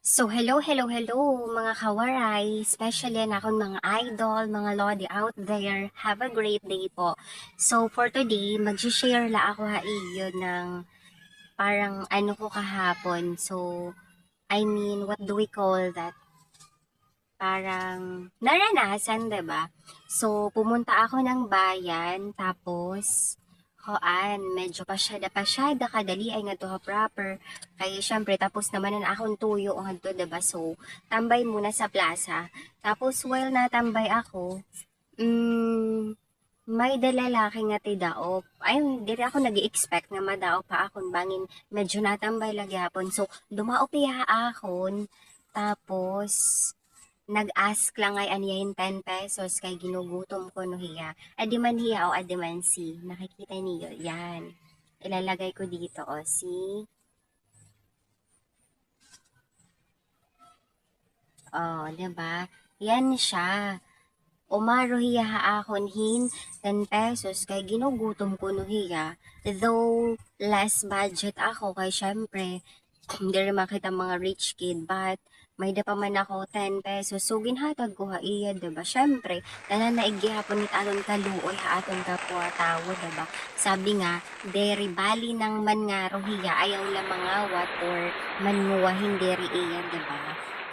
So, hello mga kawaray, especially na akong mga idol, mga lodi out there. Have a great day po. So, for today, mag-share la ako ha iyo ng parang ano ko kahapon. So, I mean, what do we call that? Parang naranasan, 'di ba? So, pumunta ako ng bayan, tapos medyo pasyada kadali ay nga to ha proper. Kaya syempre, tapos naman na akong tuyo ang hadto, 'di ba? So, tambay muna sa plaza. Tapos, while natambay ako, may dalalaki nga ti daop. Ay, diri ako nag-expect nga madaop pa akon bangin medyo natambay lagi hapon. So, dumaop iya akon. Tapos, nag-ask lang ay aniya 10 pesos kay ginugutom ko no hiya. Adi man hiya o adi man si. Nakikita niyo, yan. Ilalagay ko dito o si. Oh, 'di ba? Yan siya. Umaro hiya haakon hin 10 pesos kay ginugutom ko no hiya. Though less budget ako kay syempre hindi rin makita mga rich kid but may da pa man ako 10 pesos. So ginhatag ko ha iya, diba? Syempre, tanan na igihapon ni aton kaluoy ha aton kapwa tawo, diba? Sabi nga, deri bali ng man nga rohiya ayaw la mangawat or manguwahin deri iya, diba?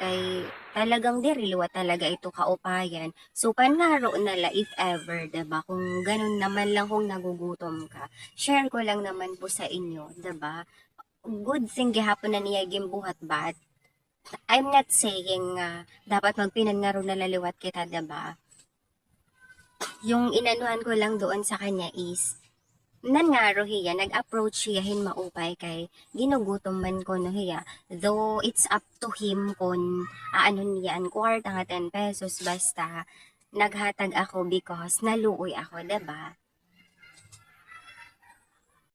Kay talagang diri liwa talaga ito kaupayan. So panngaro nala if ever, 'di ba? Kung ganun naman lang kung nagugutom ka. Share ko lang naman po sa inyo, 'di ba? Good thing gihapon na niya gimbuhat but I'm not saying dapat magpinan nga ron nalaliwat kita, 'di ba? Yung inanuhan ko lang doon sa kanya is nan nga ro hiya, nag-approach siya hin maupay kay ginugutom man ko no hiya. Though it's up to him kung aano niya ang kwarta nga 10 pesos basta naghatag ako because naluoy ako, 'di ba?